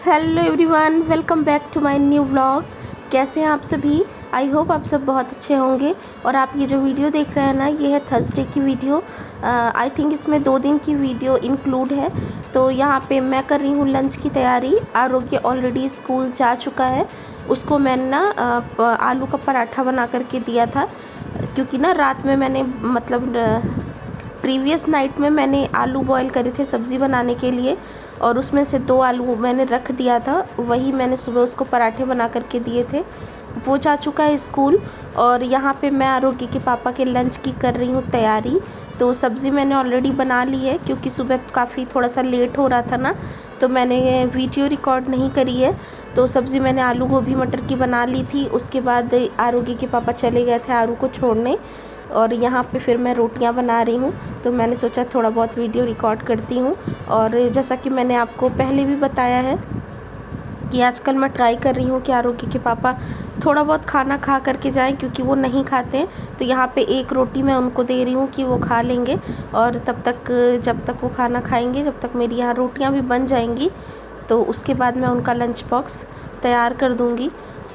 Hello everyone, welcome back to my new vlog. कैसे हैं आप सभी? आई होप आप सब बहुत अच्छे होंगे। और आप ये जो वीडियो देख रहे हैं ना, ये है थर्सडे की वीडियो। आई थिंक इसमें 2 दिन की वीडियो इंक्लूड है। तो यहाँ पे मैं कर रही हूँ लंच की तैयारी। आरोग्य ऑलरेडी स्कूल जा चुका है। उसको मैंने ना आलू का पराठा बना करके दिया था, क्योंकि ना रात में मैंने प्रीवियस नाइट में मैंने आलू बॉईल करे थे सब्ज़ी बनाने के लिए, और उसमें से 2 आलू मैंने रख दिया था। वही मैंने सुबह उसको पराठे बना करके दिए थे। वो जा चुका है स्कूल। और यहाँ पे मैं आरोग्य के पापा के लंच की कर रही हूँ तैयारी। तो सब्ज़ी मैंने ऑलरेडी बना ली है, क्योंकि सुबह काफ़ी थोड़ा सा लेट हो रहा था ना, तो मैंने वीडियो रिकॉर्ड नहीं करी है। तो सब्ज़ी मैंने आलू गोभी मटर की बना ली थी। उसके बाद आरोग्य के पापा चले गए थे आरू को छोड़ने, और यहाँ पे फिर मैं रोटियाँ बना रही हूँ। तो मैंने सोचा थोड़ा बहुत वीडियो रिकॉर्ड करती हूँ। और जैसा कि मैंने आपको पहले भी बताया है कि आजकल मैं ट्राई कर रही हूँ कि आरोग्य के पापा थोड़ा बहुत खाना खा करके जाएं, क्योंकि वो नहीं खाते हैं। तो यहाँ पे 1 रोटी मैं उनको दे रही हूँ कि वो खा लेंगे, और तब तक जब तक वो खाना खाएंगे, जब तक मेरी यहाँ रोटियाँ भी बन जाएंगी, तो उसके बाद मैं उनका लंच बॉक्स तैयार कर दूँगी।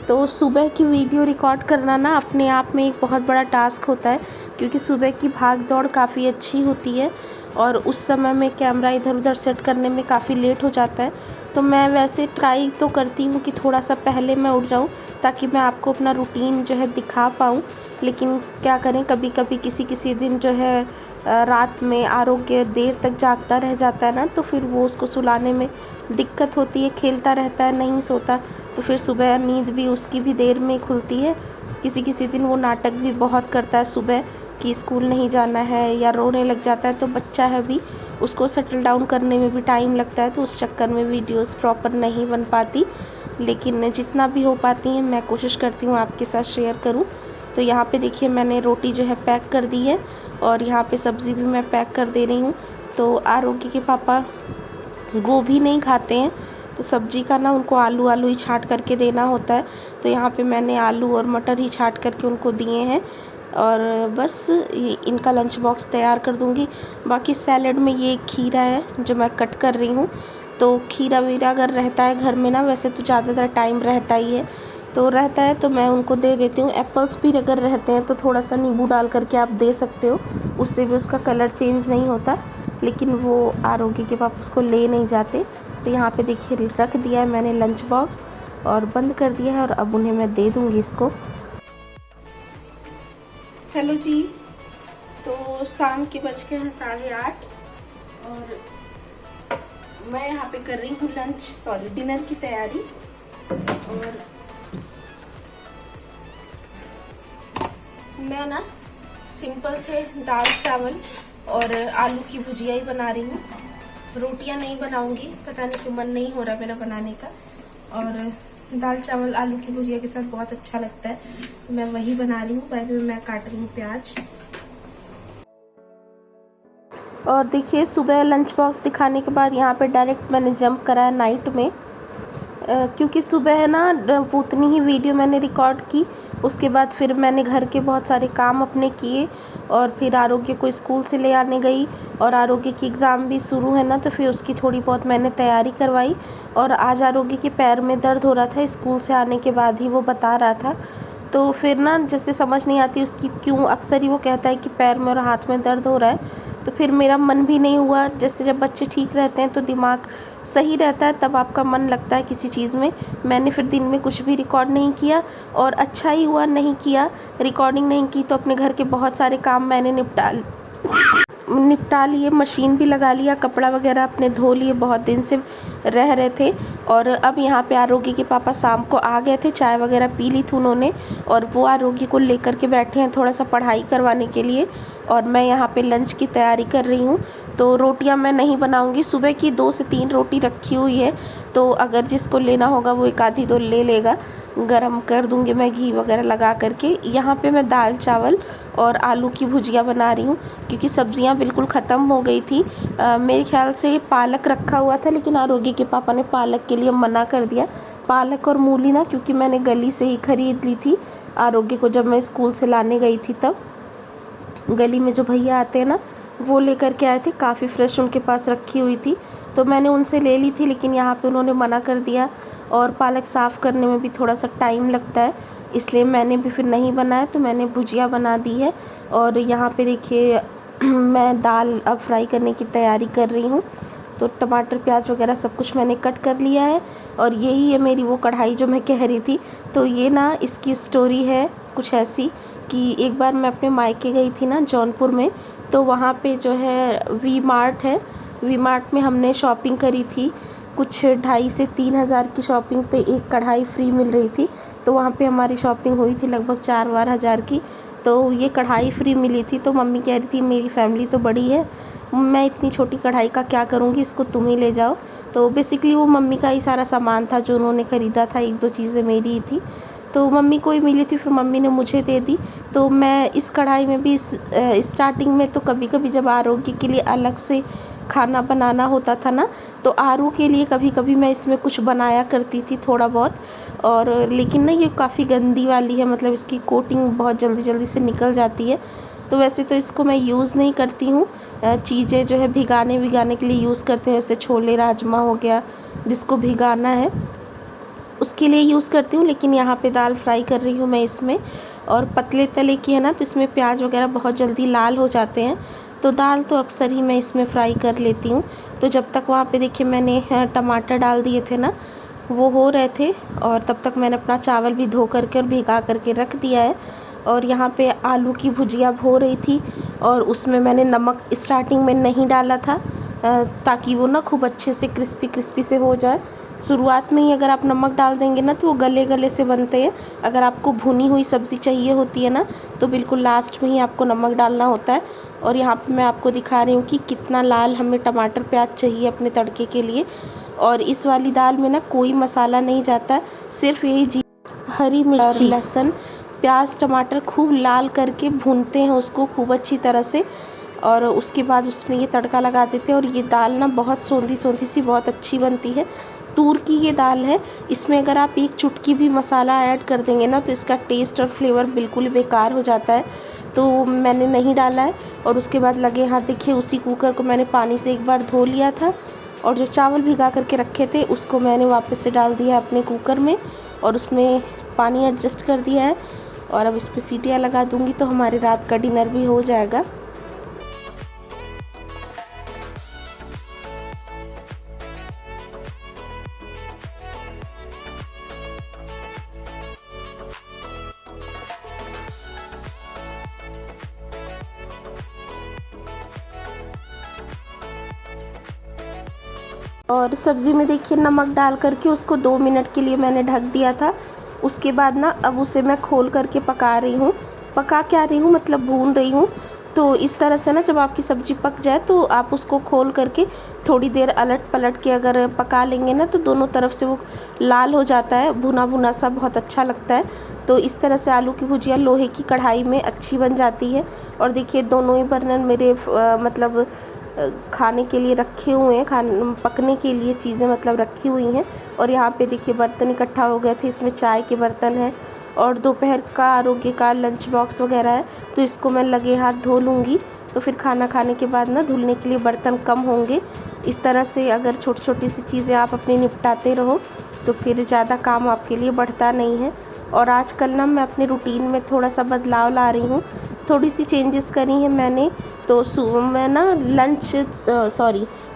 तो सुबह की वीडियो रिकॉर्ड करना ना अपने आप में एक बहुत बड़ा टास्क होता है, क्योंकि सुबह की भाग दौड़ काफ़ी अच्छी होती है, और उस समय में कैमरा इधर उधर सेट करने में काफ़ी लेट हो जाता है। तो मैं वैसे ट्राई तो करती हूँ कि थोड़ा सा पहले मैं उठ जाऊँ, ताकि मैं आपको अपना रूटीन जो है दिखा पाऊँ। लेकिन क्या करें, कभी कभी किसी दिन जो है रात में आरोग्य देर तक जागता रह जाता है ना, तो फिर वो उसको सुलाने में दिक्कत होती है। खेलता रहता है, नहीं सोता, तो फिर सुबह नींद भी उसकी भी देर में खुलती है। किसी दिन वो नाटक भी बहुत करता है सुबह कि स्कूल नहीं जाना है, या रोने लग जाता है। तो बच्चा है भी, उसको सेटल डाउन करने में भी टाइम लगता है, तो उस चक्कर में वीडियोस प्रॉपर नहीं बन पाती। लेकिन जितना भी हो पाती है मैं कोशिश करती हूँ आपके साथ शेयर करूँ। तो यहाँ पे देखिए, मैंने रोटी जो है पैक कर दी है, और यहाँ पे सब्ज़ी भी मैं पैक कर दे रही हूँ। तो आरोग्य के पापा गोभी नहीं खाते हैं, तो सब्जी का ना उनको आलू ही छाँट करके देना होता है। तो यहाँ पे मैंने आलू और मटर ही छाँट करके उनको दिए हैं, और बस इनका लंच बॉक्स तैयार कर दूँगी। बाकी सैलेड में ये खीरा है जो मैं कट कर रही हूँ। तो खीरा वीरा अगर रहता है घर में ना, वैसे तो ज़्यादातर टाइम रहता ही है, तो रहता है तो मैं उनको दे देती हूँ। एप्पल्स भी अगर रहते हैं तो थोड़ा सा नींबू डाल करके आप दे सकते हो, उससे भी उसका कलर चेंज नहीं होता। लेकिन वो आरोग्य के पापा उसको ले नहीं जाते। तो यहाँ पे देखिए रख दिया है मैंने लंच बॉक्स, और बंद कर दिया है, और अब उन्हें मैं दे दूँगी इसको। हेलो जी, तो शाम के बज के हैं 8:30, और मैं यहाँ पे कर रही हूँ डिनर की तैयारी। और मैं ना सिंपल से दाल चावल और आलू की भुजिया ही बना रही हूँ। रोटियाँ नहीं बनाऊँगी, पता नहीं क्यों मन नहीं हो रहा मेरा बनाने का। और दाल चावल आलू की भुजिया के साथ बहुत अच्छा लगता है, तो मैं वही बना रही हूँ। पहले मैं काट रही हूँ प्याज। और देखिए, सुबह लंच बॉक्स दिखाने के बाद यहाँ पे डायरेक्ट मैंने जंप करा है नाइट में, क्योंकि सुबह है ना उतनी ही वीडियो मैंने रिकॉर्ड की। उसके बाद फिर मैंने घर के बहुत सारे काम अपने किए, और फिर आरोग्य को स्कूल से ले आने गई, और आरोग्य की एग्ज़ाम भी शुरू है ना, तो फिर उसकी थोड़ी बहुत मैंने तैयारी करवाई। और आज आरोग्य के पैर में दर्द हो रहा था, स्कूल से आने के बाद ही वो बता रहा था। तो फिर ना जैसे समझ नहीं आती उसकी क्यों, अक्सर ही वो कहता है कि पैर में और हाथ में दर्द हो रहा है। तो फिर मेरा मन भी नहीं हुआ। जैसे जब बच्चे ठीक रहते हैं तो दिमाग सही रहता है, तब आपका मन लगता है किसी चीज़ में। मैंने फिर दिन में कुछ भी रिकॉर्ड नहीं किया, और अच्छा ही हुआ नहीं किया, रिकॉर्डिंग नहीं की। तो अपने घर के बहुत सारे काम मैंने निपटा लिए, मशीन भी लगा लिया, कपड़ा वगैरह अपने धो लिए, बहुत दिन से रह रहे थे। और अब यहाँ पे आरोग्य के पापा शाम को आ गए थे, चाय वगैरह पी ली थी उन्होंने, और वो आरोग्य को लेकर के बैठे हैं थोड़ा सा पढ़ाई करवाने के लिए। और मैं यहाँ पे लंच की तैयारी कर रही हूँ। तो रोटियाँ मैं नहीं बनाऊँगी, सुबह की 2 से 3 रोटी रखी हुई है, तो अगर जिसको लेना होगा वो 1 आधी 2 ले लेगा। गरम कर दूँगी मैं घी वगैरह लगा करके। यहाँ पे मैं दाल चावल और आलू की भुजिया बना रही हूँ, क्योंकि सब्जियाँ बिल्कुल ख़त्म हो गई थी। मेरे ख्याल से पालक रखा हुआ था, लेकिन आरोग्य के पापा ने पालक के लिए मना कर दिया। पालक और मूली ना, क्योंकि मैंने गली से ही ख़रीद ली थी आरोग्य को, जब मैं स्कूल से लाने गई थी तब गली में जो भैया आते हैं ना, वो लेकर के आए थे, काफ़ी फ्रेश उनके पास रखी हुई थी, तो मैंने उनसे ले ली थी, लेकिन यहाँ पे उन्होंने मना कर दिया और पालक साफ़ करने में भी थोड़ा सा टाइम लगता है, इसलिए मैंने भी फिर नहीं बनाया, तो मैंने भुजिया बना दी है। और यहाँ पे देखिए मैं दाल अब फ्राई करने की तैयारी कर रही हूँ। तो टमाटर प्याज वगैरह सब कुछ मैंने कट कर लिया है और यही है मेरी वो कढ़ाई जो मैं कह रही थी। तो ये ना इसकी स्टोरी है कुछ ऐसी कि एक बार मैं अपने मायके गई थी ना जौनपुर में, तो वहाँ पे जो है वी मार्ट है, वी मार्ट में हमने शॉपिंग करी थी, कुछ 2,500 से 3,000 की शॉपिंग पे एक कढ़ाई फ्री मिल रही थी। तो वहाँ पे हमारी शॉपिंग हुई थी लगभग 4-4 हज़ार की, तो ये कढ़ाई फ्री मिली थी। तो मम्मी कह रही थी मेरी फैमिली तो बड़ी है, मैं इतनी छोटी कढ़ाई का क्या करूँगी, इसको तुम ही ले जाओ। तो बेसिकली वो मम्मी का ही सारा सामान था जो उन्होंने ख़रीदा था, 1-2 चीज़ें मेरी ही थी, तो मम्मी को ही मिली थी, फिर मम्मी ने मुझे दे दी। तो मैं इस कढ़ाई में भी स्टार्टिंग में तो कभी कभी जब आरोग्य के लिए अलग से खाना बनाना होता था ना, तो आरू के लिए कभी कभी मैं इसमें कुछ बनाया करती थी थोड़ा बहुत। और लेकिन ना ये काफ़ी गंदी वाली है, मतलब इसकी कोटिंग बहुत जल्दी जल्दी से निकल जाती है। तो वैसे तो इसको मैं यूज़ नहीं करती हूँ, चीज़ें जो है भिगाने के लिए यूज़ करते हैं, जैसे छोले राजमा हो गया जिसको भिगाना है उसके लिए यूज़ करती हूँ। लेकिन यहाँ पे दाल फ्राई कर रही हूँ मैं इसमें, और पतले तले की है ना, तो इसमें प्याज वगैरह बहुत जल्दी लाल हो जाते हैं, तो दाल तो अक्सर ही मैं इसमें फ्राई कर लेती हूँ। तो जब तक वहाँ पे देखिए मैंने टमाटर डाल दिए थे ना, वो हो रहे थे, और तब तक मैंने अपना चावल भी धो करके और भिगा करके रख दिया है। और यहाँ पे आलू की भुजिया हो रही थी, और उसमें मैंने नमक स्टार्टिंग में नहीं डाला था, ताकि वो ना खूब अच्छे से क्रिस्पी क्रिस्पी से हो जाए। शुरुआत में ही अगर आप नमक डाल देंगे ना तो वो गले गले से बनते हैं। अगर आपको भुनी हुई सब्ज़ी चाहिए होती है ना, तो बिल्कुल लास्ट में ही आपको नमक डालना होता है। और यहाँ पे मैं आपको दिखा रही हूँ कि कितना लाल हमें टमाटर प्याज चाहिए अपने तड़के के लिए। और इस वाली दाल में ना कोई मसाला नहीं जाता, सिर्फ यही हरी मिर्ची लहसुन प्याज टमाटर खूब लाल करके भूनते हैं उसको खूब अच्छी तरह से, और उसके बाद उसमें ये तड़का लगा देते हैं। और ये दाल ना बहुत सौंधी सौंधी सी बहुत अच्छी बनती है। तूर की ये दाल है, इसमें अगर आप एक चुटकी भी मसाला ऐड कर देंगे ना तो इसका टेस्ट और फ्लेवर बिल्कुल बेकार हो जाता है, तो मैंने नहीं डाला है। और उसके बाद लगे हाथ देखिए उसी कुकर को मैंने पानी से एक बार धो लिया था, और जो चावल भिगा करके रखे थे उसको मैंने वापस से डाल दिया अपने कुकर में, और उसमें पानी एडजस्ट कर दिया है। और अब इस पर सीटियाँ लगा दूँगी तो हमारे रात का डिनर भी हो जाएगा। और सब्ज़ी में देखिए नमक डाल करके उसको 2 मिनट के लिए मैंने ढक दिया था। उसके बाद ना अब उसे मैं खोल करके पका रही हूँ, पका क्या रही हूँ मतलब भून रही हूँ। तो इस तरह से ना जब आपकी सब्ज़ी पक जाए तो आप उसको खोल करके थोड़ी देर अलट पलट के अगर पका लेंगे ना तो दोनों तरफ से वो लाल हो जाता है, भुना भुना सा बहुत अच्छा लगता है। तो इस तरह से आलू की भुजिया लोहे की कढ़ाई में अच्छी बन जाती है। और देखिए दोनों ही बर्नल मेरे मतलब खाने के लिए रखे हुए हैं, पकने के लिए चीज़ें मतलब रखी हुई हैं। और यहाँ पे देखिए बर्तन इकट्ठा हो गए थे, इसमें चाय के बर्तन हैं और दोपहर का आरोग्य का लंच बॉक्स वगैरह है, तो इसको मैं लगे हाथ धो लूँगी। तो फिर खाना खाने के बाद ना धुलने के लिए बर्तन कम होंगे। इस तरह से अगर छोटी छोटी सी चीज़ें आप अपनी निपटाते रहो तो फिर ज़्यादा काम आपके लिए बढ़ता नहीं है। और आजकल ना मैं अपने रूटीन में थोड़ा सा बदलाव ला रही हूँ, थोड़ी सी चेंजेस करी हैं मैंने। तो मैं ना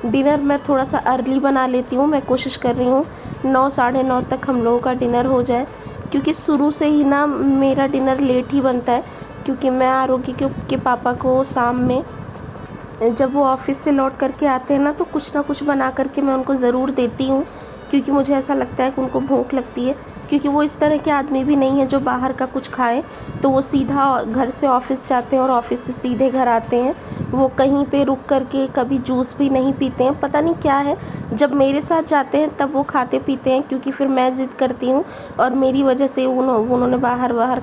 डिनर मैं थोड़ा सा अर्ली बना लेती हूँ। मैं कोशिश कर रही हूँ 9 साढ़े 9 तक हम लोगों का डिनर हो जाए, क्योंकि शुरू से ही ना मेरा डिनर लेट ही बनता है। क्योंकि मैं आरोग्य के पापा को शाम में जब वो ऑफिस से लौट करके आते हैं ना तो कुछ ना कुछ बना करके मैं उनको ज़रूर देती हूँ, क्योंकि मुझे ऐसा लगता है कि उनको भूख लगती है। क्योंकि वो इस तरह के आदमी भी नहीं है जो बाहर का कुछ खाए, तो वो सीधा घर से ऑफिस जाते हैं और ऑफिस से सीधे घर आते हैं। वो कहीं पे रुक करके कभी जूस भी नहीं पीते हैं, पता नहीं क्या है। जब मेरे साथ जाते हैं तब वो खाते पीते हैं, क्योंकि फिर मैं ज़िद करती हूँ और मेरी वजह से उन्होंने बाहर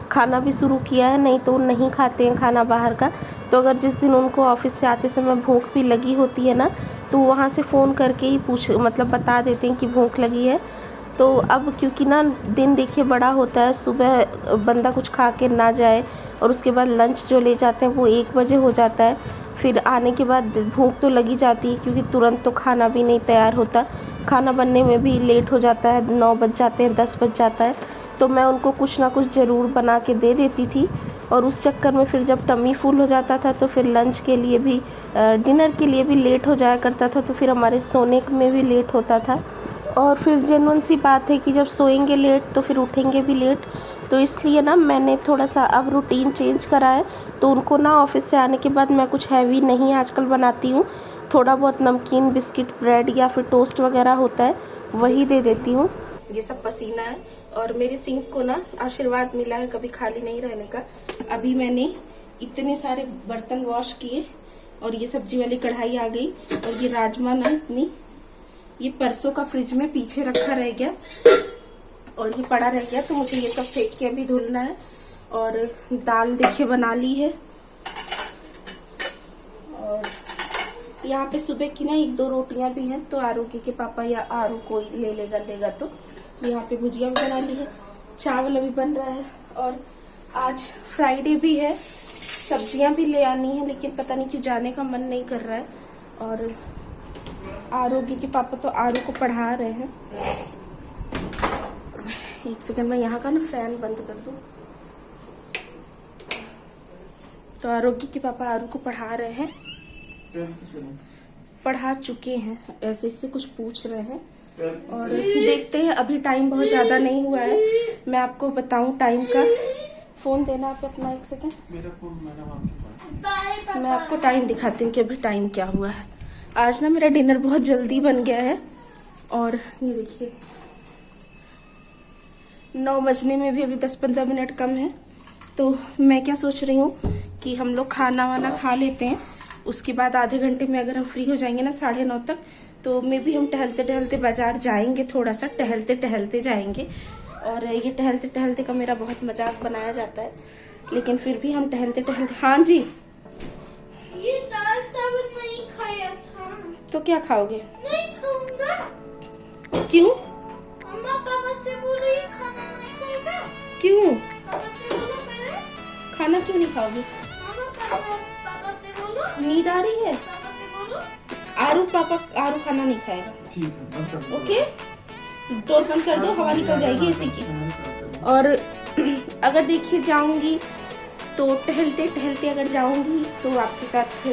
खाना भी शुरू किया है, नहीं तो वो नहीं खाते हैं खाना बाहर का। तो अगर जिस दिन उनको ऑफिस से आते समय भूख भी लगी होती है ना, तो वहाँ से फ़ोन करके ही मतलब बता देते हैं कि भूख लगी है। तो अब क्योंकि ना दिन देखिए बड़ा होता है, सुबह बंदा कुछ खा के ना जाए और उसके बाद लंच जो ले जाते हैं वो 1 बजे हो जाता है, फिर आने के बाद भूख तो लगी जाती है, क्योंकि तुरंत तो खाना भी नहीं तैयार होता, खाना बनने में भी लेट हो जाता है, 9 बज जाते हैं, 10 बज जाता है। तो मैं उनको कुछ ना कुछ ज़रूर बना के दे देती थी, और उस चक्कर में फिर जब टमी फुल हो जाता था तो फिर लंच के लिए भी, डिनर के लिए भी लेट हो जाया करता था, तो फिर हमारे सोने में भी लेट होता था। और फिर जेन्युइन सी बात है कि जब सोएंगे लेट तो फिर उठेंगे भी लेट। तो इसलिए ना मैंने थोड़ा सा अब रूटीन चेंज करा है। तो उनको ना ऑफिस से आने के बाद मैं कुछ हैवी नहीं आजकल बनाती हूँ, थोड़ा बहुत नमकीन, बिस्किट, ब्रेड या फिर टोस्ट वगैरह होता है वही दे देती हूँ। ये सब पसीना है, और मेरे सिंक को ना आशीर्वाद मिला है कभी खाली नहीं रहने का। अभी मैंने इतने सारे बर्तन वॉश किए, और ये सब्जी वाली कढ़ाई आ गई, और ये राजमा ना इतनी, ये परसों का फ्रिज में पीछे रखा रह गया और ये पड़ा रह गया, तो मुझे ये सब फेंक के अभी धुलना है। और दाल देखिए बना ली है, और यहाँ पे सुबह की ना 1-2 रोटियां भी हैं, तो आरोग्य के पापा या आरू कोई लेगा तो यहाँ पे भुजिया भी बना ली है, चावल अभी बन रहा है। और आज फ्राइडे भी है, सब्जियां भी ले आनी है, लेकिन पता नहीं क्यों जाने का मन नहीं कर रहा है। और आरोग्य के पापा तो आरू को पढ़ा रहे हैं। एक सेकंड में यहाँ का ना फैन बंद कर दूं। तो आरोग्य के पापा आरू को पढ़ा रहे हैं, पढ़ा चुके हैं, ऐसे इससे कुछ पूछ रहे हैं। और देखते हैं, अभी टाइम बहुत ज़्यादा नहीं हुआ है। मैं आपको बताऊं टाइम का, फ़ोन देना आप अपना, एक सेकंड, मेरा फ़ोन मैडम आपके पास। मैं आपको टाइम दिखाती हूँ कि अभी टाइम क्या हुआ है। आज ना मेरा डिनर बहुत जल्दी बन गया है, और ये देखिए 9 बजने में भी अभी 10-15 मिनट कम है। तो मैं क्या सोच रही हूँ कि हम लोग खाना वाना खा लेते हैं, उसके बाद आधे घंटे में अगर हम फ्री हो जाएंगे ना 9:30 तक, तो मे भी हम टहलते टहलते बाजार जाएंगे, थोड़ा सा टहलते टहलते जाएंगे। और ये टहलते टहलते का मेरा बहुत मजाक बनाया जाता है, लेकिन फिर भी हम टहलते टहलते। हाँ जी, ये दाल चावल नहीं खाया था। तो क्या खाओगे? नहीं खाऊंगा। क्यों? अम्मा पापा से बोलो ये खाना नहीं खाएगा। क्यों? पापा से बोलो पहले। खाना क्यों नहीं खाओगे? पापा से बोलो। नींद आ रही है? पापा से बोलो। आरू खाना नहीं खाएगा। ठीक है, ओके, डोर बंद कर दो, हवा निकल जाएगी इसी की। और अगर देखिए जाऊंगी तो टहलते टहलते अगर जाऊंगी तो आपके साथ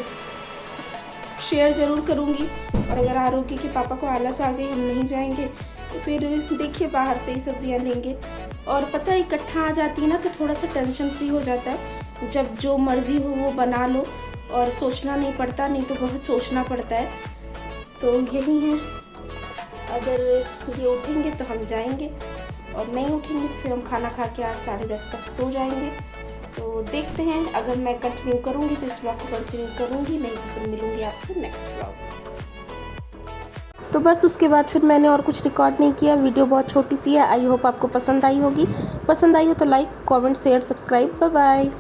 शेयर जरूर करूंगी। और अगर आरोग्य के पापा को आलस आ गई, हम नहीं जाएंगे, तो फिर देखिए बाहर से ही सब्जियां लेंगे। और पता है इकट्ठा आ जाती है ना, तो थोड़ा सा टेंशन फ्री हो जाता है। जब जो मर्जी हो वो बना लो, और सोचना नहीं पड़ता, नहीं तो बहुत सोचना पड़ता है। तो यही है, अगर ये उठेंगे तो हम जाएंगे, और नहीं उठेंगे तो फिर हम खाना खा के आज 10:30 तक सो जाएंगे। तो देखते हैं, अगर मैं कंटिन्यू करूँगी तो इस ब्लॉग को कंटिन्यू करूँगी, नहीं तो फिर मिलूँगी आपसे नेक्स्ट ब्लॉग। तो बस उसके बाद फिर मैंने और कुछ रिकॉर्ड नहीं किया। वीडियो बहुत छोटी सी है, आई होप आपको पसंद आई होगी। पसंद आई हो तो like, comment, share, subscribe. Bye bye.